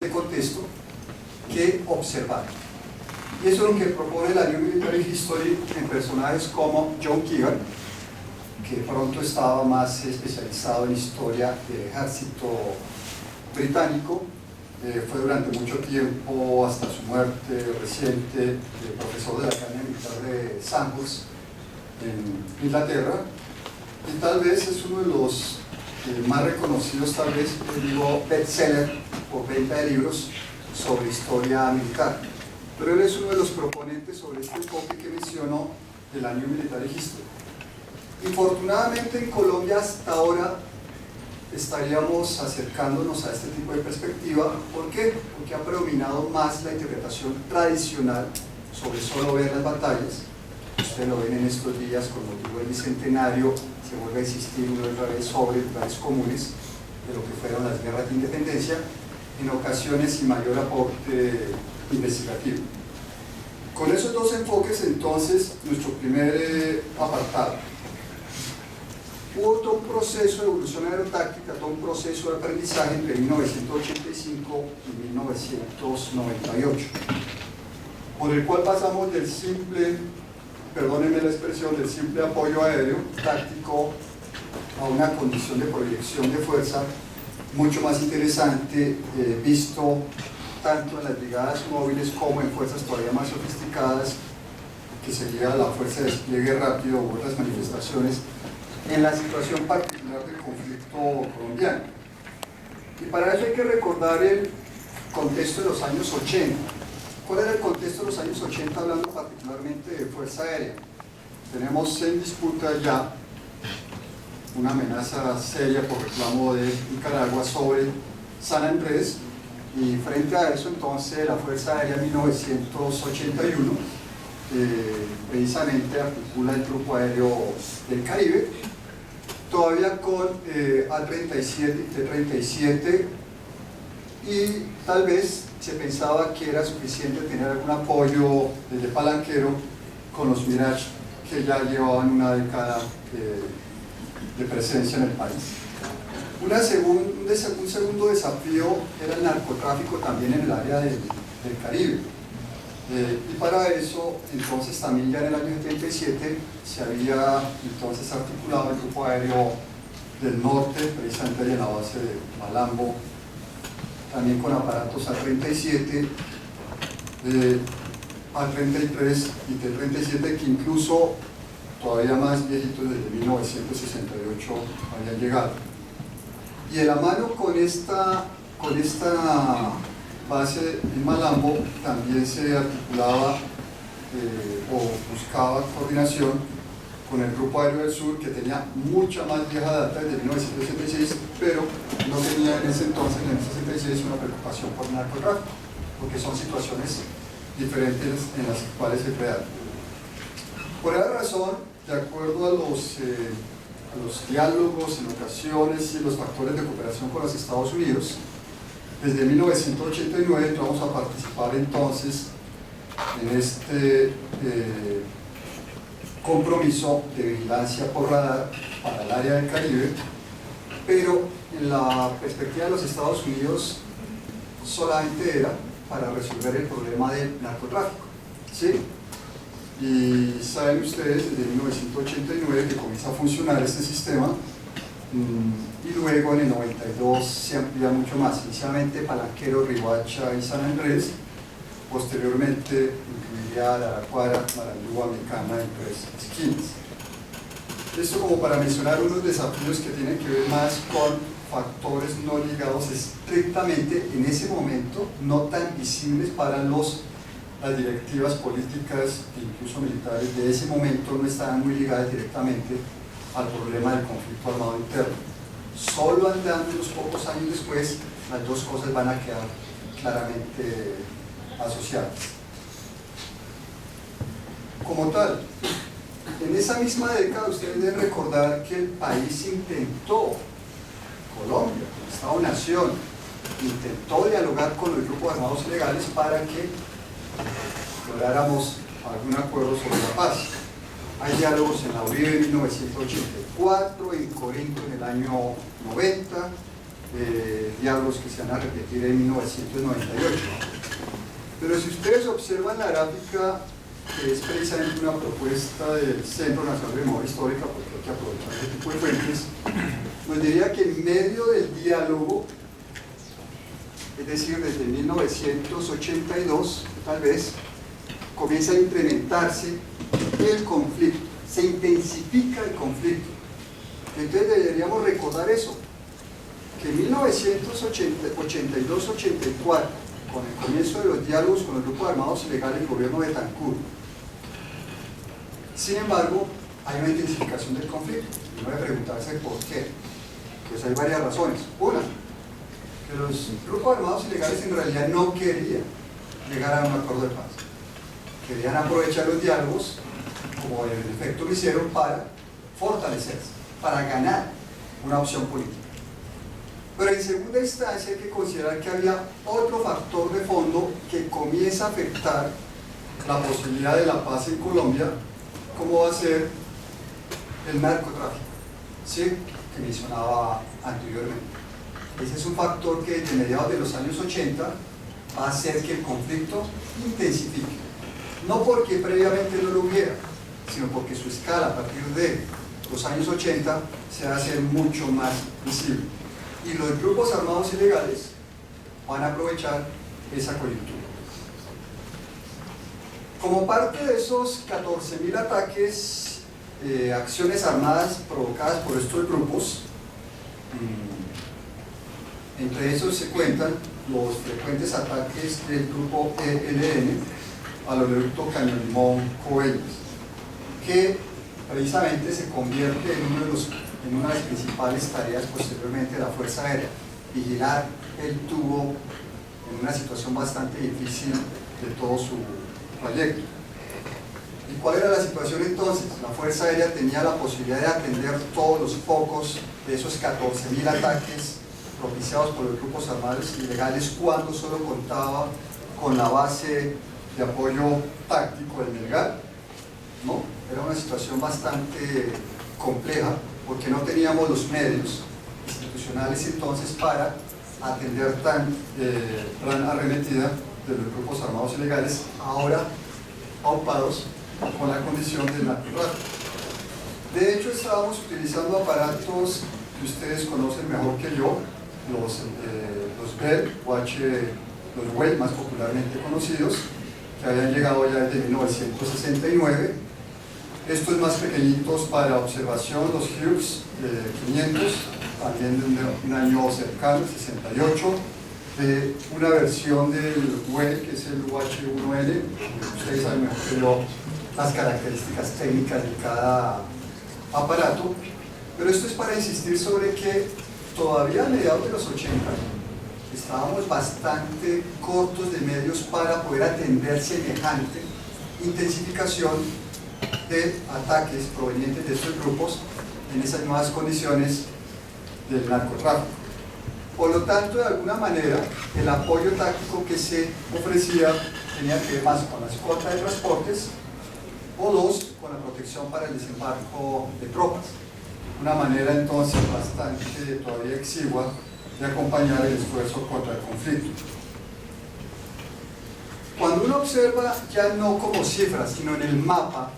de contexto que observar. Y eso es lo que propone la New Military History en personajes como John Keegan, que pronto estaba más especializado en historia del ejército británico. Fue durante mucho tiempo, hasta su muerte reciente, profesor de la Academia Militar de Sandhurst en Inglaterra, y tal vez es uno de los más reconocidos, tal vez digo bestseller por venta de libros sobre historia militar. Pero él es uno de los proponentes sobre este enfoque que menciono de la New Military History. Infortunadamente en Colombia hasta ahora estaríamos acercándonos a este tipo de perspectiva. ¿Por qué? Porque ha predominado más la interpretación tradicional sobre solo ver las batallas. Ustedes lo ven en estos días con motivo del bicentenario, se vuelve a insistir una y otra vez sobre lugares comunes de lo que fueron las guerras de independencia, en ocasiones sin mayor aporte investigativo. Con esos dos enfoques, entonces, nuestro primer apartado. Hubo todo un proceso de evolución aerotáctica, todo un proceso de aprendizaje entre 1985 y 1998, por el cual pasamos del simple, perdónenme la expresión, del simple apoyo aéreo táctico a una condición de proyección de fuerza mucho más interesante, visto tanto en las brigadas móviles como en fuerzas todavía más sofisticadas, que sería la fuerza de despliegue rápido u otras manifestaciones, en la situación particular del conflicto colombiano. Y para eso hay que recordar el contexto de los años 80. ¿Cuál era el contexto de los años 80, hablando particularmente de fuerza aérea? Tenemos en disputa ya una amenaza seria por reclamo de Nicaragua sobre San Andrés, y frente a eso entonces la Fuerza Aérea en 1981 precisamente articula el Grupo Aéreo del Caribe, todavía con A-37 y T-37, y tal vez se pensaba que era suficiente tener algún apoyo desde Palanquero con los Mirage, que ya llevaban una década de presencia en el país. Un segundo desafío era el narcotráfico también en el área del Caribe. Y para eso, entonces, también ya en el año 77 se había entonces articulado el Grupo Aéreo del Norte, precisamente en la base de Malambo, también con aparatos A-37, A-33 y T-37, que incluso todavía más viejitos, desde 1968 habían llegado. Y de la mano con esta base en Malambo también se articulaba o buscaba coordinación con el Grupo Aéreo del Sur, que tenía mucha más vieja data, desde 1966, pero no tenía en ese entonces, en el 66, una preocupación por el narcotráfico, porque son situaciones diferentes en las cuales se crearon. Por esa razón, de acuerdo a los diálogos en ocasiones y los factores de cooperación con los Estados Unidos, desde 1989 vamos a participar entonces en este compromiso de vigilancia por radar para el área del Caribe, pero en la perspectiva de los Estados Unidos solamente era para resolver el problema del narcotráfico, ¿sí? Y saben ustedes, desde 1989 que comienza a funcionar este sistema, y luego en el 92 se amplía mucho más, inicialmente Palanquero, Riohacha y San Andrés, posteriormente incluiría Araraquara, Marandúa, Mecana y Tres Esquinas. Esto como para mencionar unos desafíos que tienen que ver más con factores no ligados estrictamente en ese momento, no tan visibles para las directivas políticas e incluso militares de ese momento, no estaban muy ligadas directamente al problema del conflicto armado interno. Solo andando unos pocos años después, las dos cosas van a quedar claramente asociadas. Como tal, en esa misma década ustedes deben recordar que el país intentó, Colombia, el Estado-Nación, intentó dialogar con los grupos armados ilegales para que lográramos algún acuerdo sobre la paz. Hay diálogos en la Uribe en 1984, en Corinto en el año 90, diálogos que se van a repetir en 1998. Pero si ustedes observan la gráfica, que es precisamente una propuesta del Centro Nacional de Memoria Histórica, porque hay que aprovechar este tipo de fuentes, nos diría que en medio del diálogo, es decir, desde 1982, tal vez, comienza a incrementarse el conflicto, se intensifica el conflicto. Entonces deberíamos recordar eso, que en 1982-84, con el comienzo de los diálogos con los grupos armados ilegales del gobierno de Betancur, sin embargo, hay una intensificación del conflicto. Y uno debe preguntarse por qué. Pues hay varias razones. Una, que los grupos armados ilegales en realidad no querían llegar a un acuerdo de paz. Querían aprovechar los diálogos, como en efecto lo hicieron, para fortalecerse, para ganar una opción política. Pero en segunda instancia hay que considerar que había otro factor de fondo que comienza a afectar la posibilidad de la paz en Colombia, como va a ser el narcotráfico, ¿sí?, que mencionaba anteriormente. Ese es un factor que desde mediados de los años 80 va a hacer que el conflicto intensifique. No porque previamente no lo hubiera, sino porque su escala a partir de los años 80 se va a hacer mucho más visible. Y los grupos armados ilegales van a aprovechar esa coyuntura. Como parte de esos 14.000 ataques, acciones armadas provocadas por estos grupos, entre esos se cuentan los frecuentes ataques del grupo ELN al oleoducto Caño Limón Coveñas, que precisamente se convierte en una de las principales tareas posteriormente de la Fuerza Aérea, vigilar el tubo en una situación bastante difícil de todo su trayecto. ¿Y cuál era la situación entonces? La Fuerza Aérea tenía la posibilidad de atender todos los focos de esos 14.000 ataques propiciados por los grupos armados ilegales cuando solo contaba con la base de apoyo táctico del Melgar, ¿no? Era una situación bastante compleja porque no teníamos los medios institucionales entonces para atender tan arremetida de los grupos armados ilegales, ahora aupados con la condición del narcotráfico. De hecho, estábamos utilizando aparatos que ustedes conocen mejor que yo, los Bell, los Well más popularmente conocidos, que habían llegado ya desde 1969. Estos más pequeñitos para observación, los Hughes 500, también de un año cercano, 68, una versión del Well, que es el UH-1N, ustedes saben mejor que yo las características técnicas de cada aparato, pero esto es para insistir sobre que todavía a mediados de los 80 estábamos bastante cortos de medios para poder atender semejante intensificación de ataques provenientes de estos grupos en esas nuevas condiciones del narcotráfico. Por lo tanto, de alguna manera, el apoyo táctico que se ofrecía tenía que ver más con la escolta de transportes o dos, con la protección para el desembarco de tropas. Una manera entonces bastante todavía exigua de acompañar el esfuerzo contra el conflicto. Cuando uno observa ya no como cifras, sino en el mapa,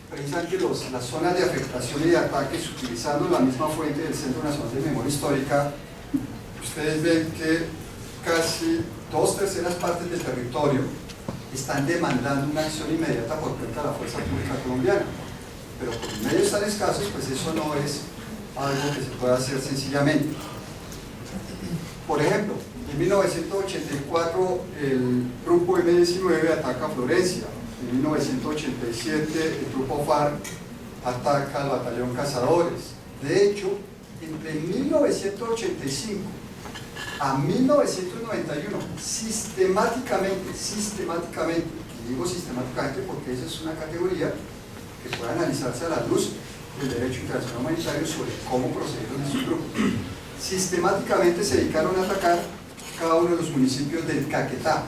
precisamente las zonas de afectación y de ataques, utilizando la misma fuente del Centro Nacional de Memoria Histórica, ustedes ven que casi 2/3 partes del territorio están demandando una acción inmediata por parte de la Fuerza Pública Colombiana. Pero por medios tan escasos, pues eso no es algo que se pueda hacer sencillamente. Por ejemplo, en 1984 el grupo M-19 ataca Florencia. En 1987 el grupo FARC ataca al batallón Cazadores. De hecho, entre 1985 a 1991, sistemáticamente, y digo sistemáticamente porque esa es una categoría que puede analizarse a la luz del derecho internacional humanitario sobre cómo procedieron esos grupos. Sistemáticamente se dedicaron a atacar cada uno de los municipios del Caquetá,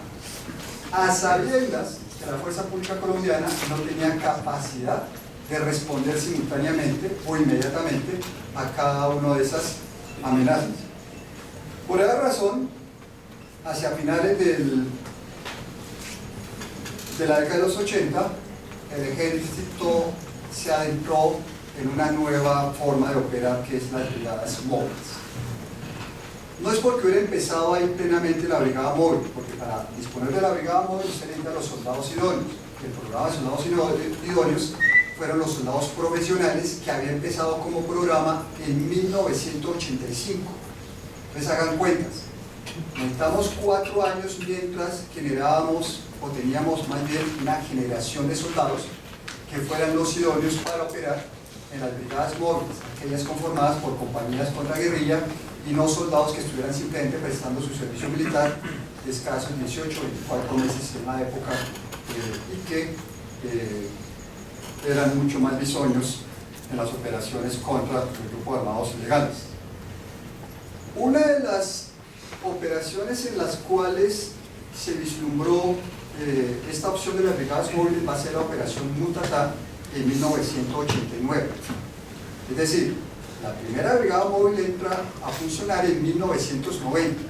a sabiendas que la Fuerza Pública Colombiana no tenía capacidad de responder simultáneamente o inmediatamente a cada una de esas amenazas. Por esa razón, hacia finales de la década de los 80, el ejército se adentró en una nueva forma de operar, que es las brigadas móviles. No es porque hubiera empezado ahí plenamente la brigada móvil, porque para disponer de la brigada móvil usted necesita los soldados idóneos. El programa de soldados idóneos fueron los soldados profesionales, que había empezado como programa en 1985. Entonces hagan cuentas, necesitamos 4 años mientras generábamos o teníamos más bien una generación de soldados que fueran los idóneos para operar en las brigadas móviles, aquellas conformadas por compañías contraguerrilla y no soldados que estuvieran simplemente prestando su servicio militar de escasos 18 o 24 meses en la época y que eran mucho más bisoños en las operaciones contra el grupo de armados ilegales. Una de las operaciones en las cuales se vislumbró esta opción de las brigadas móviles va a ser la operación Mutatá en 1989. Es decir, la primera brigada móvil entra a funcionar en 1990,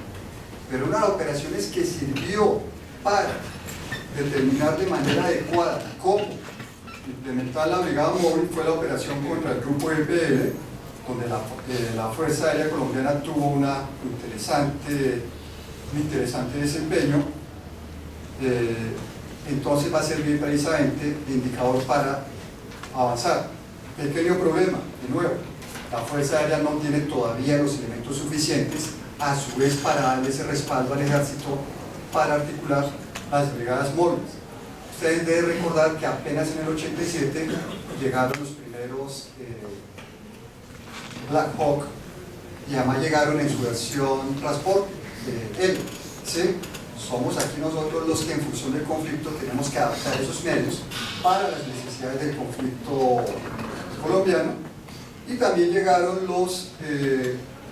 pero una de las operaciones que sirvió para determinar de manera adecuada cómo implementar la brigada móvil fue la operación contra el grupo EPL, donde la Fuerza Aérea Colombiana tuvo un interesante desempeño. Entonces va a servir precisamente de indicador para avanzar. Pequeño problema, de nuevo, la Fuerza Aérea no tiene todavía los elementos suficientes, a su vez, para darle ese respaldo al ejército para articular las brigadas móviles. Ustedes deben recordar que apenas en el 87 llegaron los primeros Black Hawk, y además llegaron en su versión transporte, ¿sí? Somos aquí nosotros los que en función del conflicto tenemos que adaptar esos medios para las necesidades del conflicto colombiano. Y también llegaron los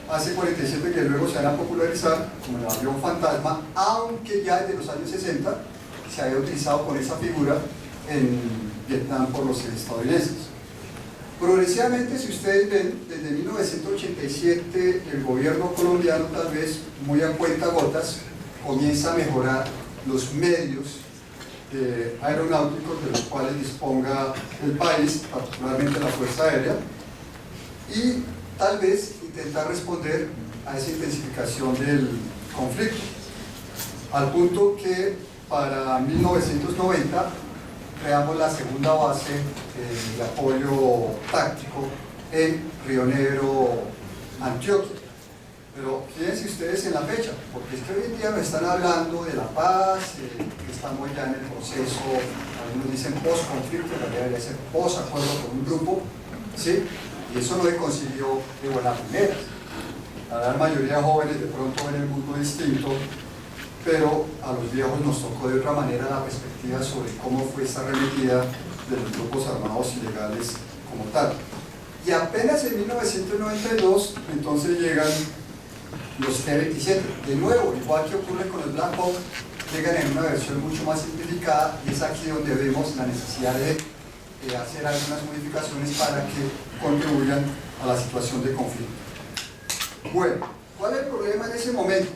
AC-47, que luego se van a popularizar como el avión fantasma, aunque ya desde los años 60 se había utilizado con esa figura en Vietnam por los estadounidenses. Progresivamente, si ustedes ven, desde 1987 el gobierno colombiano, tal vez muy a cuentagotas, comienza a mejorar los medios aeronáuticos de los cuales disponga el país, particularmente la Fuerza Aérea, y tal vez intentar responder a esa intensificación del conflicto, al punto que para 1990 creamos la segunda base de apoyo táctico en Río Negro, Antioquia. Pero fíjense ustedes en la fecha, porque es que hoy en día nos están hablando de la paz, que estamos ya en el proceso, algunos dicen post-conflicto, en realidad debería ser post-acuerdo con un grupo, ¿sí? Y eso no se consiguió de buena primera. La gran mayoría de jóvenes de pronto ven el mundo distinto, pero a los viejos nos tocó de otra manera la perspectiva sobre cómo fue esta arremetida de los grupos armados ilegales como tal. Y apenas en 1992 entonces llegan los T-27, de nuevo, igual que ocurre con el Black Hawk, llegan en una versión mucho más simplificada, y es aquí donde vemos la necesidad de hacer algunas modificaciones para que contribuyan a la situación de conflicto. Bueno, ¿cuál es el problema en ese momento?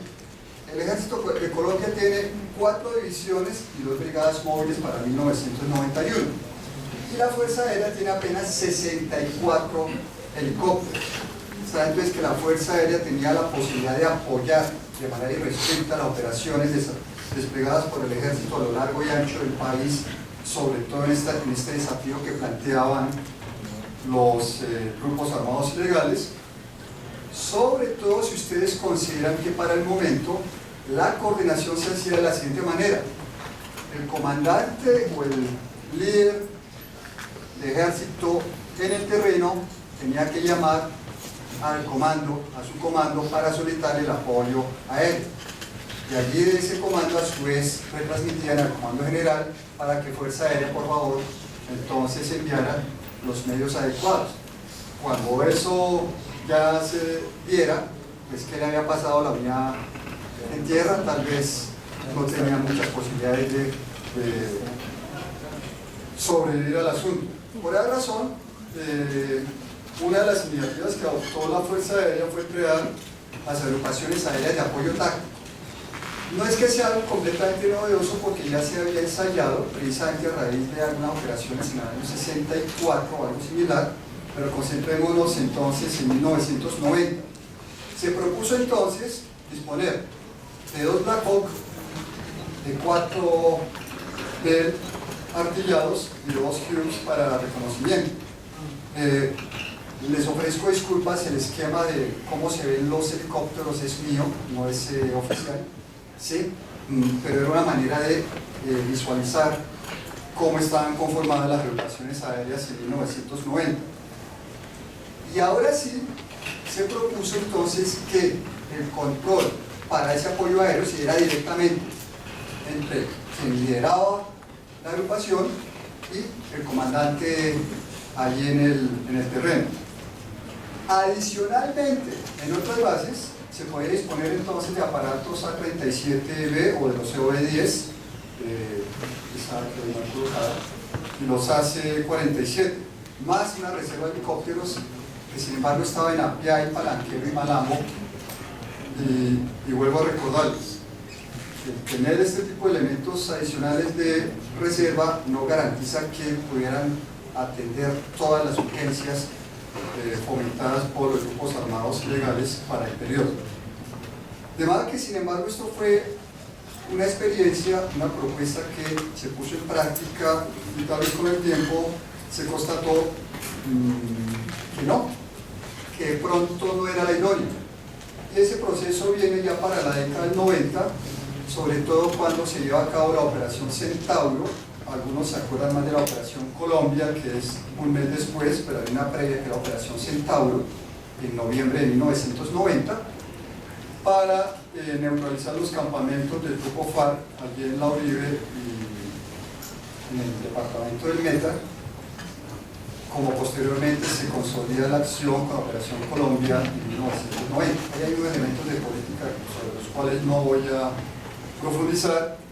El ejército de Colombia tiene 4 divisiones y 2 brigadas móviles para 1991, y la Fuerza Aérea tiene apenas 64 helicópteros. Saben entonces que la Fuerza Aérea tenía la posibilidad de apoyar de manera irrestricta las operaciones desplegadas por el ejército a lo largo y ancho del país, sobre todo en este desafío que planteaban los grupos armados ilegales, sobre todo si ustedes consideran que para el momento la coordinación se hacía de la siguiente manera: el comandante o el líder de ejército en el terreno tenía que llamar a su comando para solicitar el apoyo aéreo, y allí de ese comando a su vez retransmitían al comando general para que Fuerza Aérea, por favor, entonces enviara los medios adecuados. Cuando eso ya se diera, pues que le había pasado la unidad en tierra, tal vez no tenía muchas posibilidades de sobrevivir al asunto. Por esa razón, una de las iniciativas que adoptó la Fuerza Aérea fue crear las agrupaciones aéreas de apoyo táctico. No es que sea algo completamente novedoso porque ya se había ensayado precisamente a raíz de algunas operaciones en el año 64 o algo similar, pero concentrémonos entonces en 1990. Se propuso entonces disponer de 2 Black Hawk, de 4 Bell artillados y 2 Hughes para reconocimiento. Les ofrezco disculpas, el esquema de cómo se ven los helicópteros es mío, no es oficial, ¿sí? Pero era una manera de visualizar cómo estaban conformadas las agrupaciones aéreas en 1990. Y ahora sí, se propuso entonces que el control para ese apoyo aéreo se diera directamente entre quien lideraba la agrupación y el comandante allí en el terreno. Adicionalmente, en otras bases se podía disponer entonces de aparatos A-37B o de los COB-10 y los AC-47, más una reserva de helicópteros que sin embargo estaba en Apiay, Palanquero y Malambo. Y vuelvo a recordarles, el tener este tipo de elementos adicionales de reserva no garantiza que pudieran atender todas las urgencias fomentadas por los grupos armados ilegales para el periodo. De modo que, sin embargo, esto fue una experiencia, una propuesta que se puso en práctica y tal vez con el tiempo se constató que no, que de pronto no era la idónea. Y ese proceso viene ya para la década del 90, sobre todo cuando se lleva a cabo la Operación Centauro. Algunos se acuerdan más de la Operación Colombia, que es un mes después, pero hay una previa que es la Operación Centauro, en noviembre de 1990, para neutralizar los campamentos del grupo FARC allí en La Uribe y en el departamento del Meta, como posteriormente se consolida la acción con la Operación Colombia en 1990. Ahí hay unos elementos de política sobre los cuales no voy a profundizar.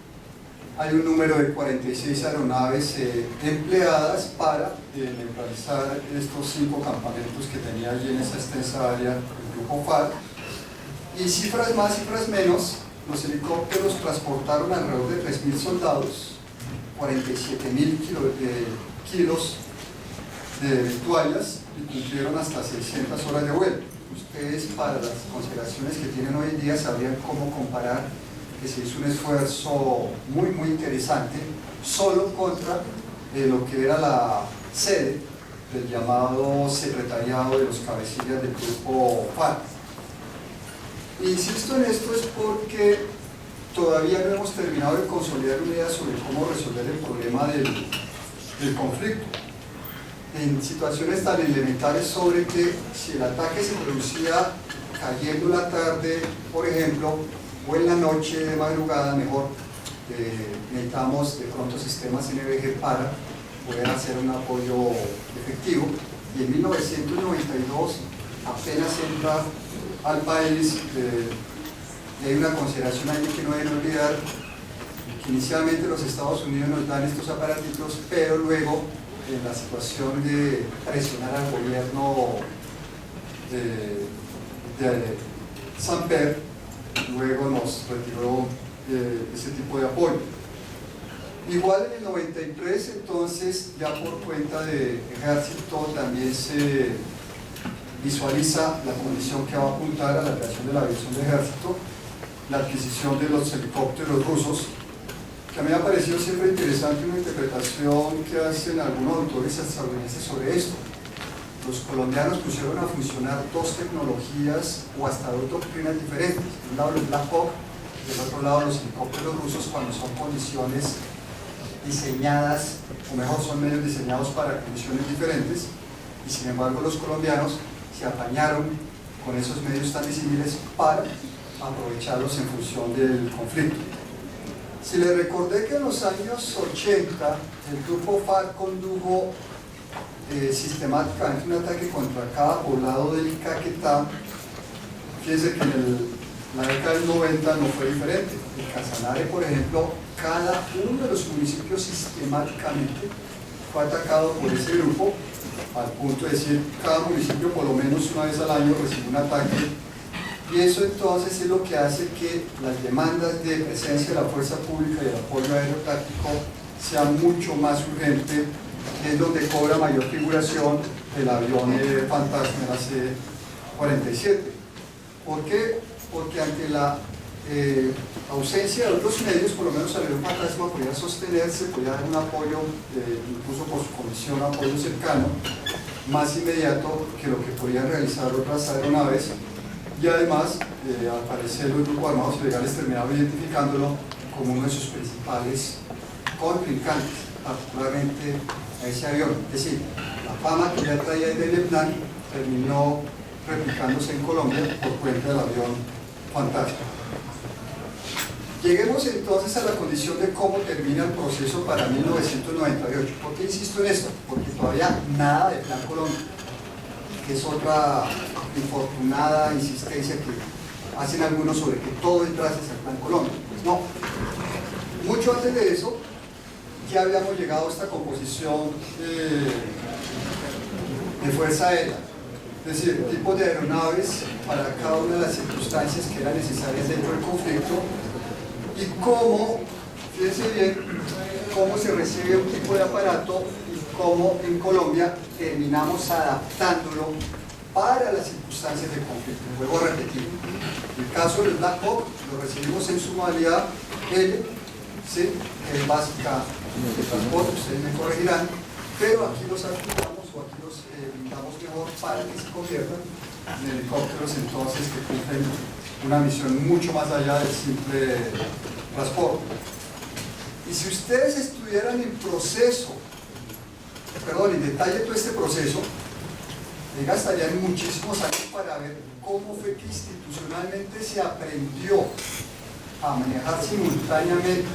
Hay un número de 46 aeronaves empleadas para neutralizar estos 5 campamentos que tenía allí en esa extensa área el grupo FARC. Y cifras más, cifras menos, los helicópteros transportaron alrededor de 3.000 soldados, 47.000 kilos de victuallas y cumplieron hasta 600 horas de vuelo. Ustedes, para las consideraciones que tienen hoy en día, sabrían cómo comparar que se hizo un esfuerzo muy interesante solo contra lo que era la sede del llamado secretariado de los cabecillas del grupo FARC. Insisto en esto es porque todavía no hemos terminado de consolidar una idea sobre cómo resolver el problema del conflicto en situaciones tan elementales, sobre que si el ataque se producía cayendo la tarde, por ejemplo, o en la noche de madrugada, mejor, necesitamos de pronto sistemas NVG para poder hacer un apoyo efectivo. Y en 1992 apenas entra al país, y hay una consideración ahí que no deben olvidar, que inicialmente los Estados Unidos nos dan estos aparatitos, pero luego en la situación de presionar al gobierno de Samper, luego nos retiró ese tipo de apoyo. Igual en el 93, entonces, ya por cuenta de Ejército, también se visualiza la condición que va a apuntar a la creación de la división de Ejército, la adquisición de los helicópteros rusos, que a mí me ha parecido siempre interesante una interpretación que hacen algunos autores estadounidenses sobre esto. Los colombianos pusieron a funcionar 2 tecnologías o hasta 2 doctrinas diferentes. De un lado los Black Hawk, del otro lado los helicópteros rusos, cuando son condiciones diseñadas, o mejor, son medios diseñados para condiciones diferentes, y sin embargo los colombianos se apañaron con esos medios tan disímiles para aprovecharlos en función del conflicto. Si les recordé que en los años 80 el grupo FARC condujo sistemáticamente un ataque contra cada poblado del Caquetá, fíjense que en la década del 90 no fue diferente. En Casanare, por ejemplo, cada uno de los municipios sistemáticamente fue atacado por ese grupo, al punto de decir cada municipio por lo menos una vez al año recibe un ataque Y eso entonces es lo que hace que las demandas de presencia de la fuerza pública y el apoyo aerotáctico sean mucho más urgente, es donde cobra mayor figuración el avión fantasma de la C-47. ¿Por qué? Porque ante la ausencia de otros medios, por lo menos el avión fantasma podía sostenerse, podía dar un apoyo, incluso por su condición, apoyo cercano, más inmediato que lo que podían realizar otras aeronaves, y además, al parecer, los grupos armados ilegales terminaron identificándolo como uno de sus principales contrincantes, particularmente a ese avión. Es decir, la fama que ya traía de Vietnam terminó replicándose en Colombia por cuenta del avión fantasma. Lleguemos entonces a la condición de cómo termina el proceso para 1998. ¿Por qué insisto en esto? Porque todavía nada de Plan Colombia, que es otra infortunada insistencia que hacen algunos sobre que todo es gracias al Plan Colombia. Pues no. Mucho antes de eso, ya habíamos llegado a esta composición de fuerza aérea. Es decir, tipos de aeronaves para cada una de las circunstancias que eran necesarias dentro del conflicto, y cómo, fíjense bien, cómo se recibe un tipo de aparato y cómo en Colombia terminamos adaptándolo para las circunstancias de conflicto. Vuelvo a repetir, el caso del Black Hawk lo recibimos en su modalidad L, ¿sí? Que es básica de transporte, ustedes me corregirán, pero aquí los articulamos o aquí los blindamos mejor para que se conviertan en helicópteros entonces que cumplen una misión mucho más allá del simple transporte. Y si ustedes estuvieran en proceso, perdón, en detalle todo este proceso, gastarían muchísimos años para ver cómo fue que institucionalmente se aprendió a manejar simultáneamente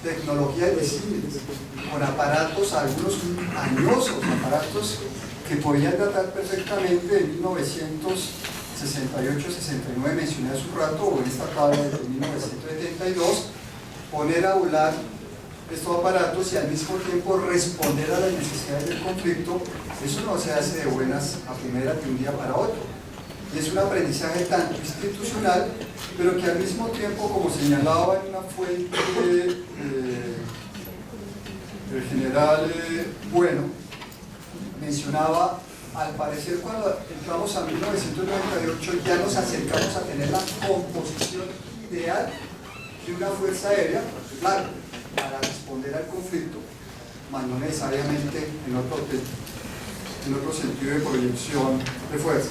tecnologías de símiles con aparatos, algunos añosos, aparatos que podían datar perfectamente de 1968-69, mencioné hace un rato, o en esta tabla de 1972, poner a volar estos aparatos y al mismo tiempo responder a las necesidades del conflicto. Eso no se hace de buenas a primera de un día para otro, y es un aprendizaje tanto institucional, pero que al mismo tiempo, como señalaba en una fuente el general Bueno, mencionaba, al parecer cuando entramos a 1998 ya nos acercamos a tener la composición ideal de una fuerza aérea, claro, para responder al conflicto, mas no necesariamente en otro sentido de proyección de fuerza.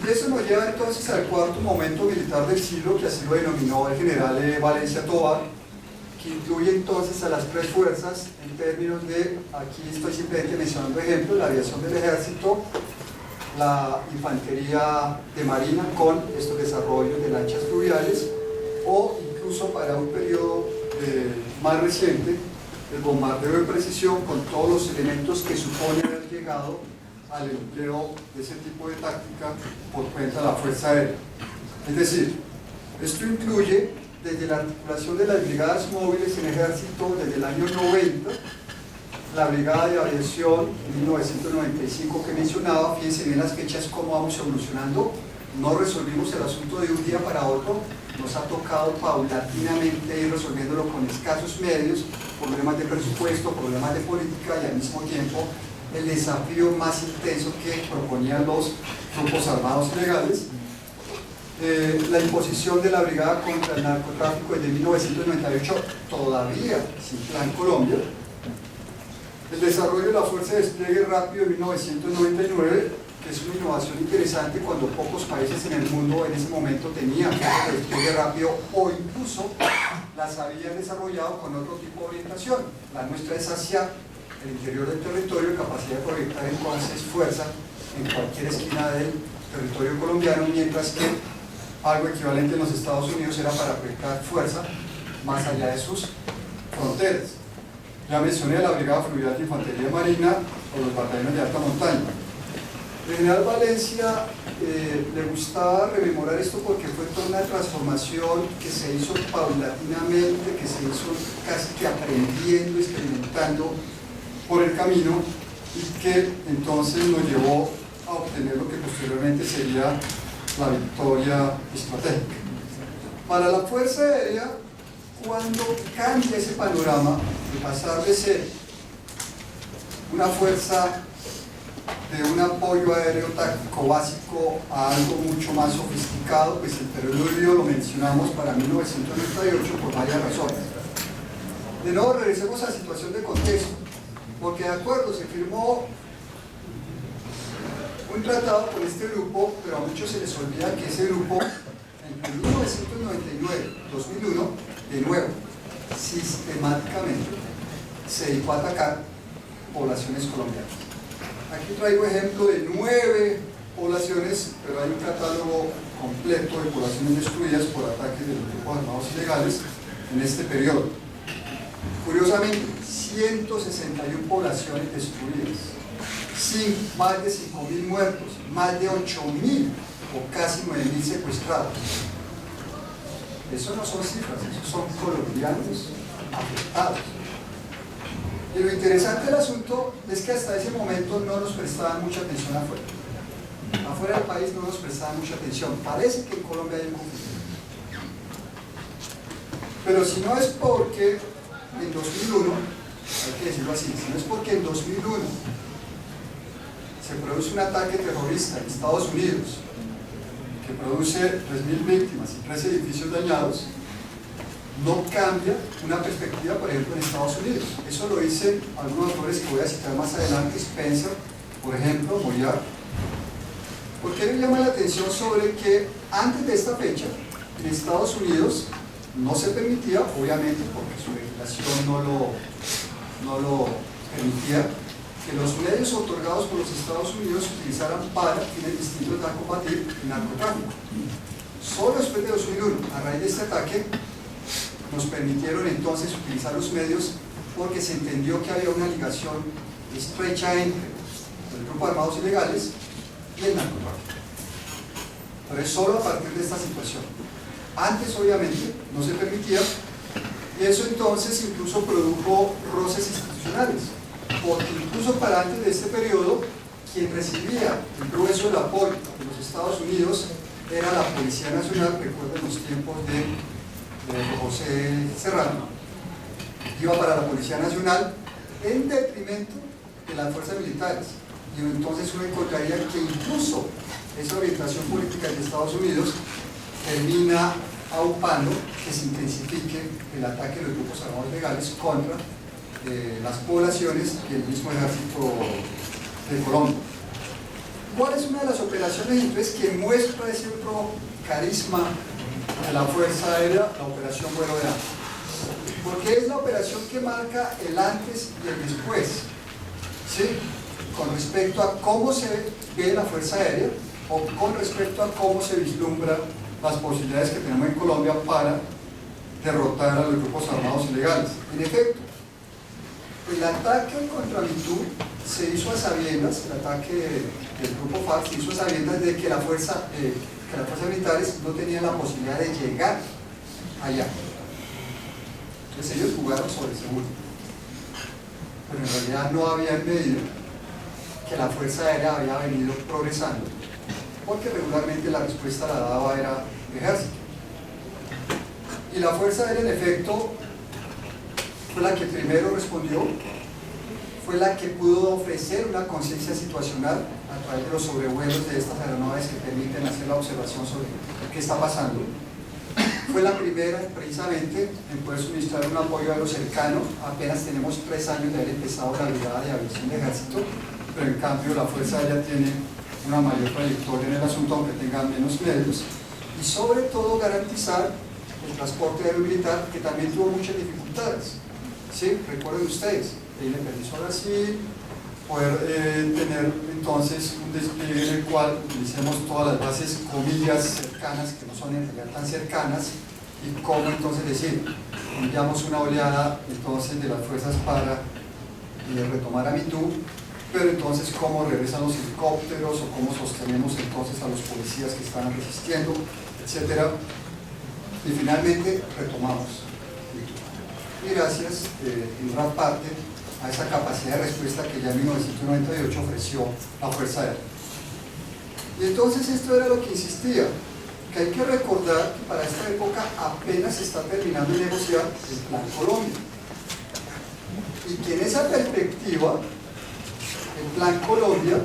Y eso nos lleva entonces al cuarto momento militar del siglo, que así lo denominó el general Valencia Tovar, que incluye entonces a las tres fuerzas en términos de, aquí estoy simplemente mencionando ejemplos, la aviación del ejército, la infantería de marina con estos desarrollos de lanchas fluviales, o incluso para un periodo más reciente, el bombardeo de precisión con todos los elementos que supone haber llegado al empleo de ese tipo de táctica por cuenta de la fuerza aérea. Es decir, esto incluye desde la articulación de las brigadas móviles en ejército desde el año 90, la brigada de aviación en 1995 que mencionaba, fíjense bien las fechas cómo vamos evolucionando, no resolvimos el asunto de un día para otro, nos ha tocado paulatinamente ir resolviéndolo con escasos medios, problemas de presupuesto, problemas de política y al mismo tiempo el desafío más intenso que proponían los grupos armados ilegales. La imposición de la Brigada contra el Narcotráfico desde 1998, todavía sin Plan Colombia. El desarrollo de la Fuerza de Despliegue Rápido en 1999, que es una innovación interesante cuando pocos países en el mundo en ese momento tenían fuerzas de despliegue rápido o incluso las habían desarrollado con otro tipo de orientación. La nuestra es hacia el interior del territorio, capacidad de proyectar entonces fuerza en cualquier esquina del territorio colombiano, mientras que algo equivalente en los Estados Unidos era para proyectar fuerza más allá de sus fronteras. Ya mencioné la Brigada Fluvial de Infantería Marina o los batallones de alta montaña. El general Valencia le gustaba rememorar esto porque fue toda una transformación que se hizo paulatinamente, que se hizo casi que aprendiendo, experimentando por el camino, y que entonces nos llevó a obtener lo que posteriormente sería la victoria estratégica. Para la Fuerza Aérea, cuando cambia ese panorama de pasar de ser una fuerza de un apoyo aéreo táctico básico a algo mucho más sofisticado, pues el periodo lo mencionamos para 1998 por varias razones. De nuevo regresemos a la situación de contexto, porque de acuerdo se firmó un tratado con este grupo, pero a muchos se les olvida que ese grupo entre 1999 y 2001 de nuevo sistemáticamente se dedicó a atacar poblaciones colombianas. Aquí traigo ejemplo de 9 poblaciones, pero hay un catálogo completo de poblaciones destruidas por ataques de los grupos armados ilegales en este periodo. Curiosamente, 161 poblaciones destruidas, más de 5.000 muertos, más de 8.000 o casi 9.000 secuestrados. Eso no son cifras, esos son colombianos afectados. Y lo interesante del asunto es que hasta ese momento no nos prestaban mucha atención afuera. Afuera del país no nos prestaban mucha atención. Parece que en Colombia hay un conflicto. Pero si no es porque en 2001, hay que decirlo así, si no es porque en 2001 se produce un ataque terrorista en Estados Unidos que produce 3.000 víctimas y 13 edificios dañados, no cambia una perspectiva, por ejemplo, en Estados Unidos. Eso lo dicen algunos autores que voy a citar más adelante, Spencer, por ejemplo, Moyar. ¿Por qué me llama la atención sobre que antes de esta fecha, en Estados Unidos no se permitía, obviamente porque su legislación no lo permitía, que los medios otorgados por los Estados Unidos se utilizaran para fines distintos de combatir el narcotráfico? Solo después de 2001, a raíz de este ataque, nos permitieron entonces utilizar los medios porque se entendió que había una ligación estrecha entre el grupo de armados ilegales y el narcotráfico. Pero es solo a partir de esta situación. Antes obviamente no se permitía, y eso entonces incluso produjo roces institucionales, porque incluso para antes de este periodo quien recibía el grueso del apoyo de los Estados Unidos era la Policía Nacional. Recuerden los tiempos de José Serrano, iba para la Policía Nacional en detrimento de las fuerzas militares, y entonces uno encontraría que incluso esa orientación política de Estados Unidos termina aupando que se intensifique el ataque de los grupos armados legales contra las poblaciones y el mismo ejército de Colombia. ¿Cuál es una de las operaciones entonces que muestra ese otro carisma de la Fuerza Aérea? La operación Vuelo de Antes, porque es la operación que marca el antes y el después, ¿sí? Con respecto a cómo se ve la Fuerza Aérea o con respecto a cómo se vislumbran las posibilidades que tenemos en Colombia para derrotar a los grupos armados ilegales. En efecto, el ataque contra Mitú se hizo a sabiendas, el ataque del grupo FARC se hizo a sabiendas de que las fuerzas militares no tenían la posibilidad de llegar allá. Entonces ellos jugaron sobre seguro, pero en realidad no habían medido que la Fuerza Aérea había venido progresando, porque regularmente la respuesta la daba era el ejército. Y la Fuerza Aérea en efecto fue la que primero respondió, fue la que pudo ofrecer una conciencia situacional a través de los sobrevuelos de estas aeronaves que permiten hacer la observación sobre qué está pasando. Fue la primera precisamente en poder suministrar un apoyo aéreo cercano. Apenas tenemos 3 años de haber empezado la brigada de aviación de ejército, pero en cambio la Fuerza Aérea tiene una mayor trayectoria en el asunto, aunque tenga menos medios, y sobre todo garantizar el transporte aéreo militar, que también tuvo muchas dificultades. ¿Sí? Recuerden ustedes, pedirle permiso a Brasil, poder tener entonces un despliegue en el cual utilicemos todas las bases, comillas, cercanas, que no son en realidad tan cercanas, y cómo entonces decir, enviamos una oleada entonces de las fuerzas para retomar a Mitú, pero entonces cómo regresan los helicópteros, o cómo sostenemos entonces a los policías que están resistiendo, etcétera. Y finalmente retomamos. Y gracias en gran parte a esa capacidad de respuesta que ya en 1998 ofreció la Fuerza Aérea. Y entonces esto era lo que insistía, que hay que recordar que para esta época apenas se está terminando de negociar el Plan Colombia. Y que en esa perspectiva, el Plan Colombia,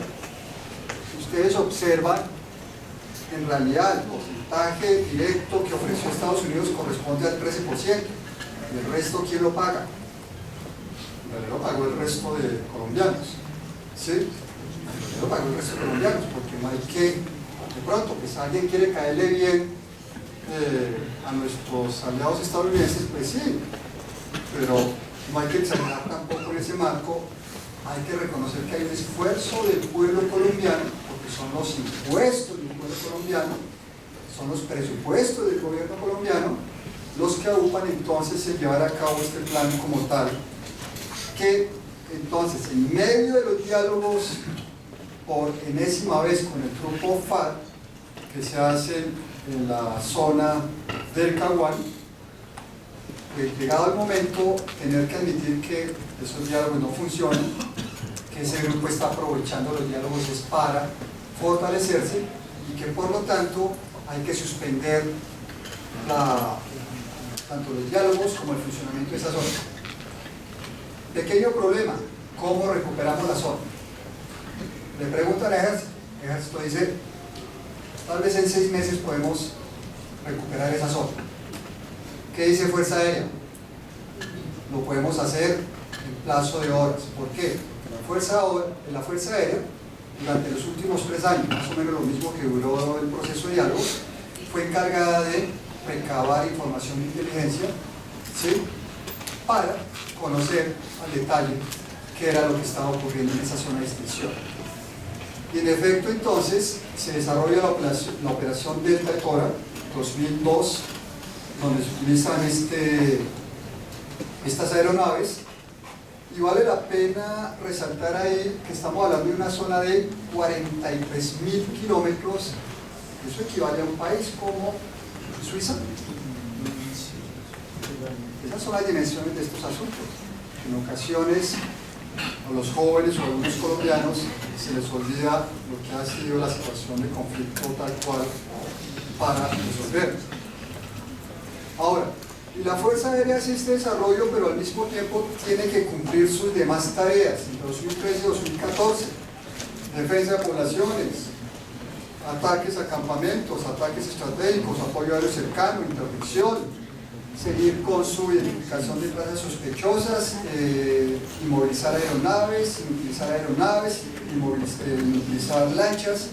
ustedes observan, en realidad el porcentaje directo que ofreció Estados Unidos corresponde al 13%. ¿Y el resto quién lo paga? En realidad lo pagó el resto de colombianos. ¿Sí? Lo pagó el resto de colombianos, porque no hay que, de pronto, pues alguien quiere caerle bien a nuestros aliados estadounidenses, pues sí, pero no hay que exagerar tampoco en ese marco. Hay que reconocer que hay un esfuerzo del pueblo colombiano, porque son los impuestos del pueblo colombiano, son los presupuestos del gobierno colombiano, los que aupan entonces el llevar a cabo este plan como tal, que entonces en medio de los diálogos por enésima vez con el grupo FARC, que se hacen en la zona del Caguán, llegado el momento, tener que admitir que esos diálogos no funcionan, que ese grupo está aprovechando los diálogos es para fortalecerse y que por lo tanto hay que suspender tanto los diálogos como el funcionamiento de esa zona. Pequeño problema, ¿cómo recuperamos la zona? Le pregunto al ejército, el ejército dice, tal vez en 6 meses podemos recuperar esa zona. ¿Qué dice Fuerza Aérea? Lo podemos hacer en plazo de horas. ¿Por qué? La Fuerza Aérea, durante los últimos 3 años, más o menos lo mismo que duró el proceso de diálogo, fue encargada de recabar información de inteligencia, ¿sí?, para conocer al detalle qué era lo que estaba ocurriendo en esa zona de extinción. Y en efecto, entonces, se desarrolla la operación Delta Cora 2002, donde se utilizan estas aeronaves, y vale la pena resaltar ahí que estamos hablando de una zona de 43.000 kilómetros. Eso equivale a un país como Suiza. Esas son las dimensiones de estos asuntos. En ocasiones a los jóvenes o a algunos colombianos se les olvida lo que ha sido la situación de conflicto tal cual para resolver. Ahora, y la Fuerza Aérea hace este desarrollo, pero al mismo tiempo tiene que cumplir sus demás tareas en 2013 y 2014. Defensa de poblaciones, ataques a campamentos, ataques estratégicos, apoyo aéreo cercano, interdicción, seguir con su identificación de plazas sospechosas, inmovilizar aeronaves, inmovilizar lanchas.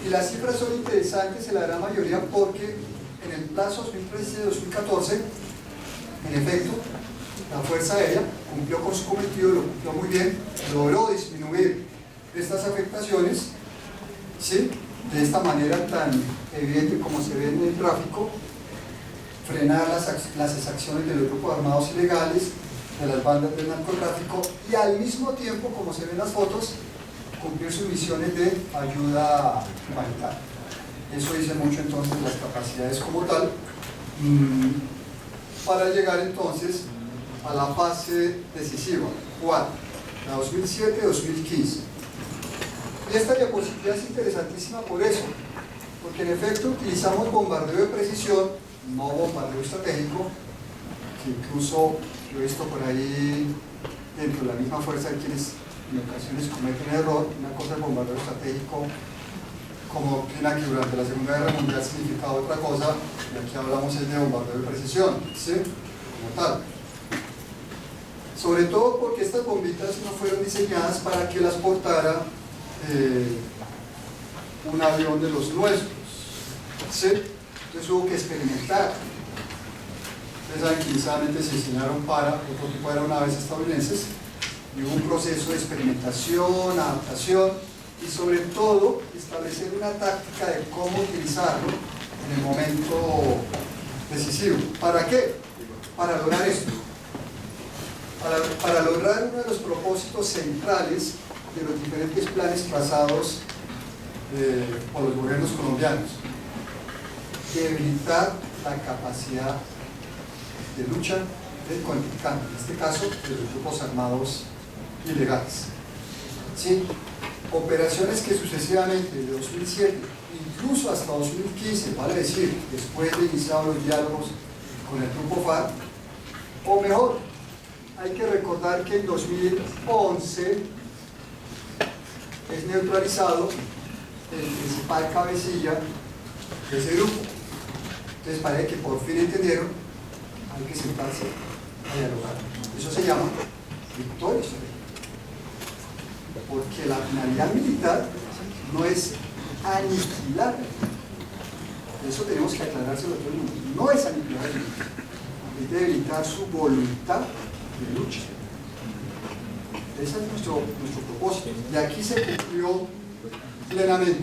Y las cifras son interesantes en la gran mayoría porque en el plazo 2013-2014, en efecto, la Fuerza Aérea cumplió con su cometido, lo cumplió muy bien, logró disminuir estas afectaciones, ¿sí?, de esta manera tan evidente como se ve en el gráfico, frenar las exacciones de los grupos armados ilegales, de las bandas del narcotráfico, y al mismo tiempo, como se ven en las fotos, cumplir sus misiones de ayuda humanitaria. Eso dice mucho entonces de las capacidades como tal, para llegar entonces a la fase decisiva, ¿cuál? La 2007-2015. Y esta diapositiva es interesantísima por eso, porque en efecto utilizamos bombardeo de precisión, no bombardeo estratégico, que incluso yo he visto por ahí dentro de la misma fuerza de quienes en ocasiones cometen error. Una cosa es bombardeo estratégico como doctrina que durante la Segunda Guerra Mundial significaba otra cosa, y aquí hablamos es de bombardeo de precisión, ¿sí?, como tal. Sobre todo porque estas bombitas no fueron diseñadas para que las portara un avión de los nuestros, ¿sí? Entonces hubo que experimentar. Ustedes saben que inicialmente se diseñaron para otro tipo de aeronaves estadounidenses y hubo un proceso de experimentación, adaptación y sobre todo establecer una táctica de cómo utilizarlo en el momento decisivo. ¿Para qué? Para lograr esto. Para lograr uno de los propósitos centrales de los diferentes planes trazados por los gobiernos colombianos: debilitar la capacidad de lucha del contrincante, en este caso de los grupos armados ilegales. ¿Sí? Operaciones que sucesivamente de 2007, incluso hasta 2015, vale decir, después de iniciar los diálogos con el grupo FARC, o mejor, hay que recordar que en 2011 es neutralizado el principal cabecilla de ese grupo. Entonces parece que por fin entendieron, hay que sentarse a dialogar. Eso se llama victoria histórica. Porque la finalidad militar no es aniquilar. Eso tenemos que aclarárselo a todo el mundo. No es aniquilar, es debilitar su voluntad de lucha. Ese es nuestro propósito. Y aquí se cumplió plenamente.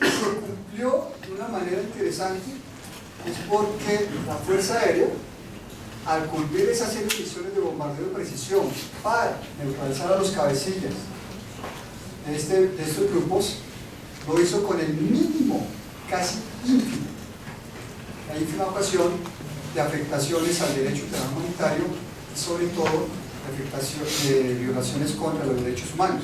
Se cumplió de una manera interesante, es porque la Fuerza Aérea, al cumplir esa serie de misiones de bombardeo de precisión para neutralizar a los cabecillas de estos grupos, lo hizo con el mínimo, casi ínfimo, la ínfima ocasión de afectaciones al derecho internacional humanitario y sobre todo de violaciones contra los derechos humanos.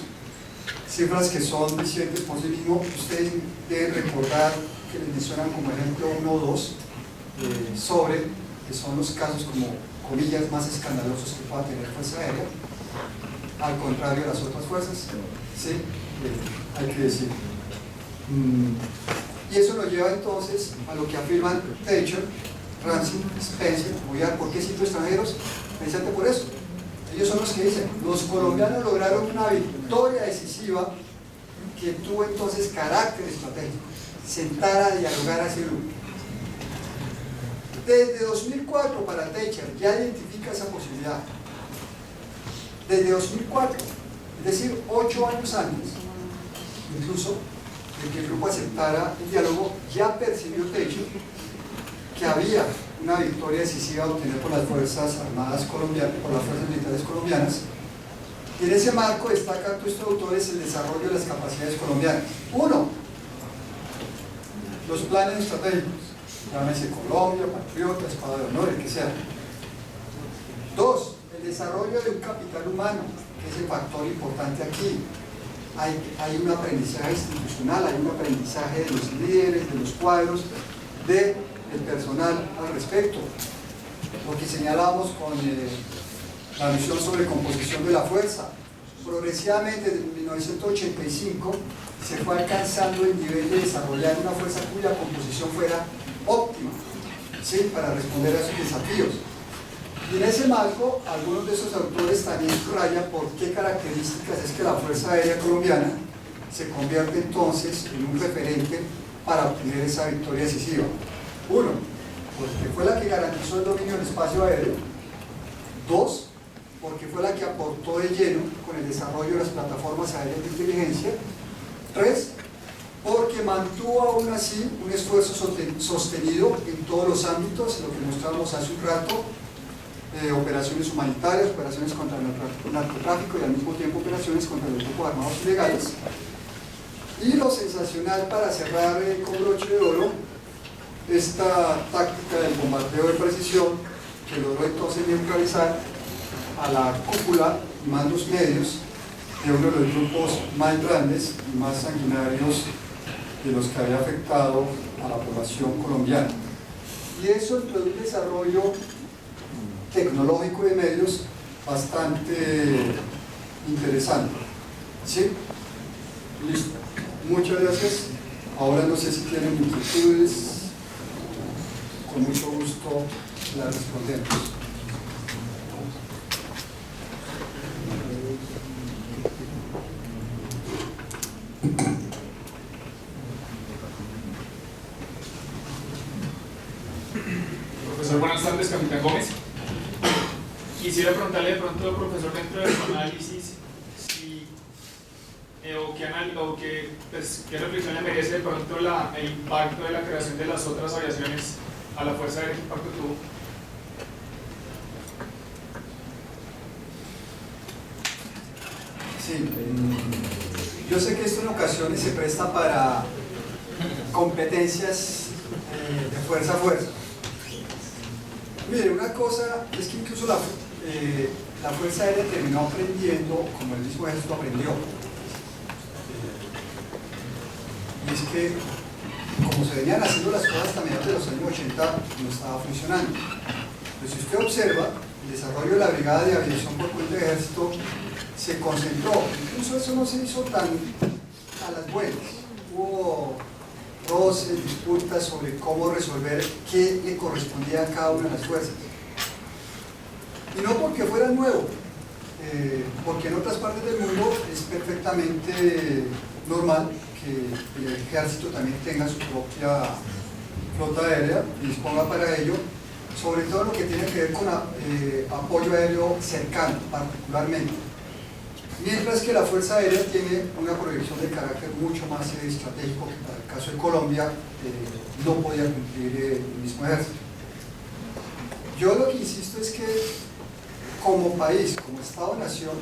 Cifras que son vigentes por sí mismo. Ustedes deben recordar que les mencionan como ejemplo 1 o 2 sobre que son los casos como comillas más escandalosos que pueda tener Fuerza Aérea, al contrario de las otras fuerzas, ¿sí? Hay que decir. Y eso nos lleva entonces a lo que afirman Thatcher, Ramsey, Spencer, Boyar. ¿Por qué cito extranjeros? Precisamente por eso. Ellos son los que dicen, los colombianos lograron una victoria decisiva que tuvo entonces carácter estratégico, sentar a dialogar a ese grupo. Desde 2004 para Thatcher ya identifica esa posibilidad. Desde 2004, es decir, 8 años antes, incluso de que el grupo aceptara el diálogo, ya percibió Thatcher que había una victoria decisiva a obtener por las Fuerzas Armadas colombianas, por las Fuerzas Militares colombianas. Y en ese marco destacan estos autores el desarrollo de las capacidades colombianas. 1. Los planes estratégicos, llámese Colombia, Patriota, Espada de Honor, el que sea. 2. El desarrollo de un capital humano, que es el factor importante aquí. Hay un aprendizaje institucional, hay un aprendizaje de los líderes, de los cuadros, del personal al respecto. Lo que señalábamos con la visión sobre composición de la fuerza. Progresivamente, desde 1985, se fue alcanzando el nivel de desarrollar una fuerza cuya composición fuera óptima, ¿sí?, para responder a esos desafíos. Y en ese marco, algunos de esos autores también subrayan por qué características es que la Fuerza Aérea Colombiana se convierte entonces en un referente para obtener esa victoria decisiva. 1, porque fue la que garantizó el dominio del espacio aéreo. 2, porque fue la que aportó de lleno con el desarrollo de las plataformas aéreas de inteligencia. 3, porque mantuvo aún así un esfuerzo sostenido en todos los ámbitos, lo que mostramos hace un rato, operaciones humanitarias, operaciones contra el narcotráfico y al mismo tiempo operaciones contra los grupos armados ilegales. Y lo sensacional para cerrar con broche de oro, esta táctica del bombardeo de precisión que logró entonces neutralizar a la cúpula y mandos medios de uno de los grupos más grandes y más sanguinarios de los que había afectado a la población colombiana. Y eso entre un desarrollo tecnológico de medios bastante interesante. ¿Sí? Listo. Muchas gracias. Ahora no sé si tienen inquietudes. Con mucho gusto las respondemos. Profesor, buenas tardes, capitán Gómez. Quisiera preguntarle de pronto al profesor, dentro de su análisis, si, qué reflexión le merece de pronto el impacto de la creación de las otras aviaciones a la Fuerza Aérea, qué impacto tuvo. Sí, yo sé que esto en ocasiones se presta para competencias de fuerza a fuerza. Mire, una cosa es que incluso la Fuerza Aérea terminó aprendiendo como el mismo ejército aprendió. y es que como se venían haciendo las cosas hasta mediados de los años 80, no estaba funcionando. Entonces, si usted observa, el desarrollo de la Brigada de Aviación por cuenta del Ejército se concentró, incluso eso no se hizo tan a las buenas. Hubo roces, disputas sobre cómo resolver qué le correspondía a cada una de las fuerzas. Y no porque fuera nuevo, porque en otras partes del mundo es perfectamente normal que el ejército también tenga su propia flota aérea y disponga para ello, sobre todo lo que tiene que ver con apoyo aéreo cercano, particularmente. Mientras que la Fuerza Aérea tiene una proyección de carácter mucho más estratégico que para el caso de Colombia no podía cumplir el mismo ejército. Yo lo que insisto es que como país, como Estado-Nación,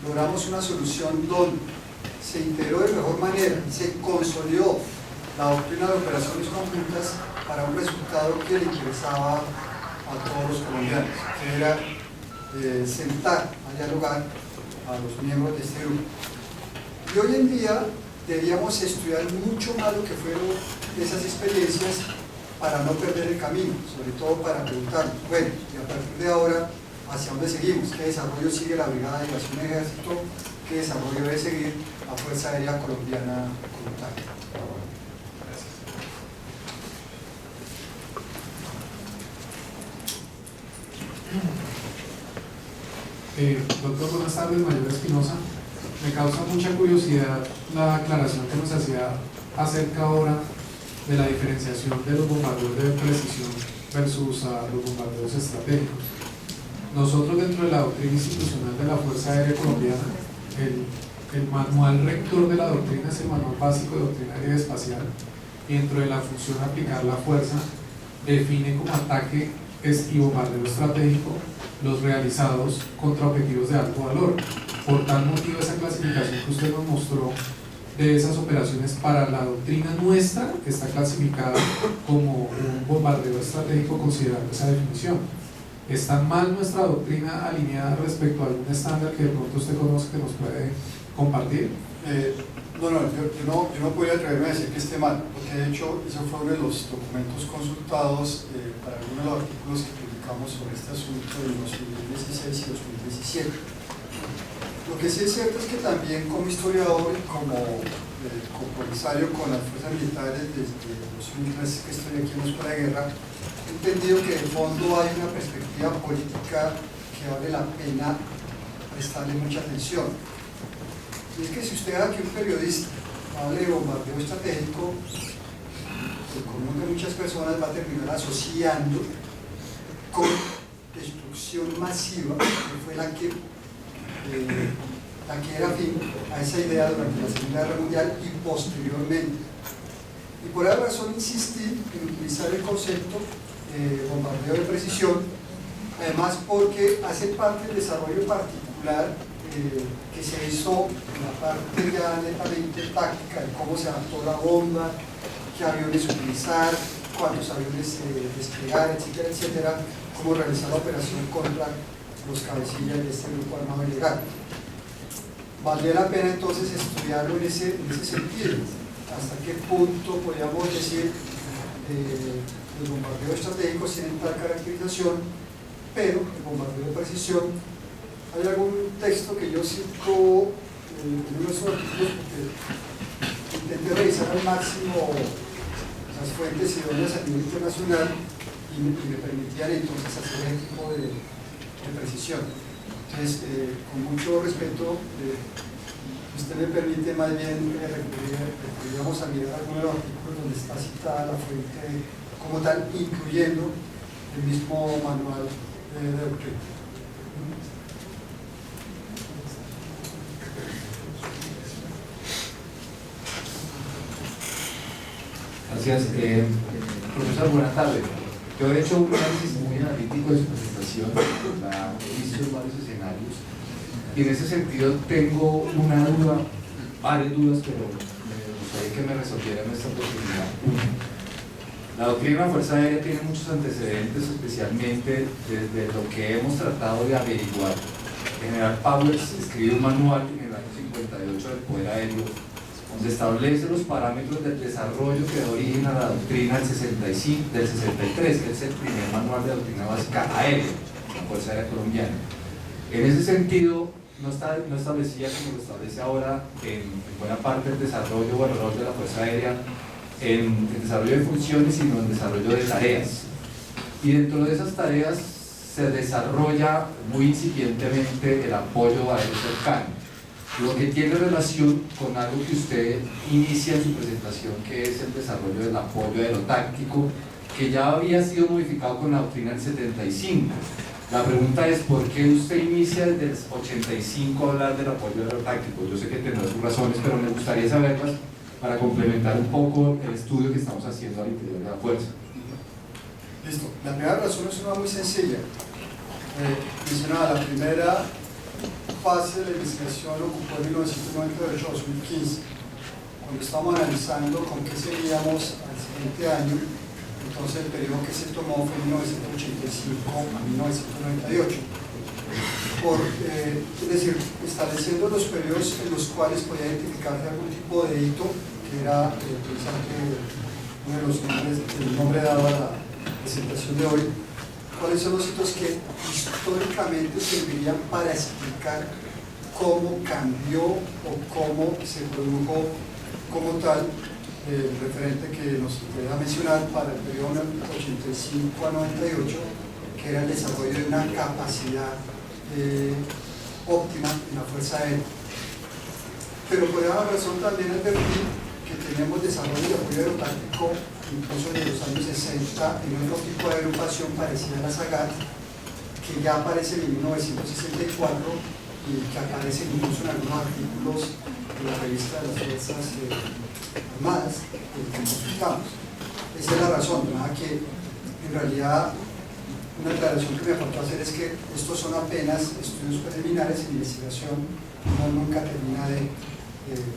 logramos una solución donde se integró de mejor manera, se consolidó la doctrina de operaciones conjuntas para un resultado que le interesaba a todos los colombianos, que era sentar a dialogar a los miembros de este grupo. Y hoy en día deberíamos estudiar mucho más lo que fueron esas experiencias para no perder el camino, sobre todo para preguntarnos, bueno, y a partir de ahora, ¿hacia dónde seguimos? ¿Qué desarrollo sigue la Brigada de Aviación del Ejército? ¿Qué desarrollo debe seguir la Fuerza Aérea Colombiana como tal? Doctor, buenas tardes, Mayor Espinosa. Me causa mucha curiosidad la aclaración que nos hacía acerca ahora de la diferenciación de los bombarderos de precisión versus los bombarderos estratégicos. Nosotros, dentro de la doctrina institucional de la Fuerza Aérea Colombiana, el manual rector de la doctrina es el manual básico de doctrina aérea y espacial, y dentro de la función aplicar la fuerza define como ataque y bombardeo estratégico los realizados contra objetivos de alto valor. Por tal motivo, esa clasificación que usted nos mostró de esas operaciones para la doctrina nuestra está clasificada como un bombardeo estratégico considerando esa definición. ¿Está mal nuestra doctrina alineada respecto a algún estándar que de pronto usted conoce que nos puede compartir? Yo no podría atreverme a decir que esté mal, porque de hecho eso fue uno de los documentos consultados para algunos de los artículos que publicamos sobre este asunto en 2016 y 2017. Lo que sí es cierto es que también como historiador y como compromisario con las fuerzas militares desde los meses que estoy aquí en la Escuela de Guerra, he entendido que de fondo hay una perspectiva política que vale la pena prestarle mucha atención. Y es que si usted haga que un periodista hable de bombardeo estratégico, el común de muchas personas va a terminar asociando con destrucción masiva, que fue la que era fin a esa idea durante la Segunda Guerra Mundial y posteriormente. Y por esa razón insistí en utilizar el concepto bombardeo de precisión, además porque hace parte del desarrollo particular que se hizo en la parte ya netamente táctica de cómo se adaptó la bomba, qué aviones utilizar, cuántos aviones desplegar, etcétera, etcétera, cómo realizar la operación contra los cabecillas de este grupo armado ilegal. Valdría la pena entonces estudiarlo en ese sentido, hasta qué punto podríamos decir los bombardeos estratégicos tienen tal caracterización, pero el bombardeo de precisión. Hay algún texto que yo cito en uno de esos artículos porque intenté revisar al máximo las fuentes idóneas a nivel internacional y me permitían entonces hacer ese tipo de precisión. Entonces, con mucho respeto, usted me permite más bien recurríamos a mirar algunos de los artículos donde está citada la fuente como tal, incluyendo el mismo manual de doctrina. Gracias. Profesor, buenas tardes. Yo he hecho un análisis muy analítico de su presentación, la he visto en varios escenarios, y en ese sentido tengo una duda, varias dudas, pero me gustaría que me resolvieran esta oportunidad. La doctrina de la Fuerza Aérea tiene muchos antecedentes, especialmente desde lo que hemos tratado de averiguar. El general Powers escribe un manual en el año 58 del poder aéreo donde establece los parámetros del desarrollo que da origen a la doctrina del 63, que es el primer manual de doctrina básica aérea de la Fuerza Aérea Colombiana. En ese sentido, no establecía, como lo establece ahora, en buena parte el desarrollo o el rol de la Fuerza Aérea en el desarrollo de funciones, sino en el desarrollo de tareas. Y dentro de esas tareas se desarrolla muy incipientemente el apoyo aéreo cercano, lo que tiene relación con algo que usted inicia en su presentación, que es el desarrollo del apoyo aerotáctico, que ya había sido modificado con la doctrina del 75. La pregunta es, ¿por qué usted inicia desde el 85 a hablar del apoyo aerotáctico? Yo sé que tendrá sus razones, pero me gustaría saberlas para complementar un poco el estudio que estamos haciendo al interior de la fuerza. Listo. La primera razón es una muy sencilla. Mencionaba, la primera fase de la investigación ocupó en 1998-2015, cuando estábamos analizando con qué seguíamos al siguiente año. Entonces el periodo que se tomó fue 1985 a 1998. Es decir, estableciendo los periodos en los cuales podía identificarse algún tipo de hito, que era precisamente uno de los nombres, el nombre dado a la presentación de hoy. ¿Cuáles son los hitos que históricamente servirían para explicar cómo cambió o cómo se produjo como tal el referente que nos voy a mencionar para el periodo 85 a 98, que era el desarrollo de una capacidad óptima en la Fuerza Aérea? Pero por esa razón también advertir que tenemos desarrollo de apoyo aerotáctico incluso en los años 60 en otro tipo de agrupación parecida a la SAGAT, que ya aparece en 1964 y que aparece incluso en algunos artículos de la revista de las Fuerzas Armadas que consultamos. Esa es la razón, ¿verdad? Que en realidad una aclaración que me faltó hacer es que estos son apenas estudios preliminares en investigación, uno nunca termina de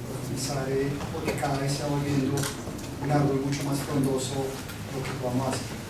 profundizar porque cada vez se va volviendo un árbol mucho más frondoso lo que podamos hacer.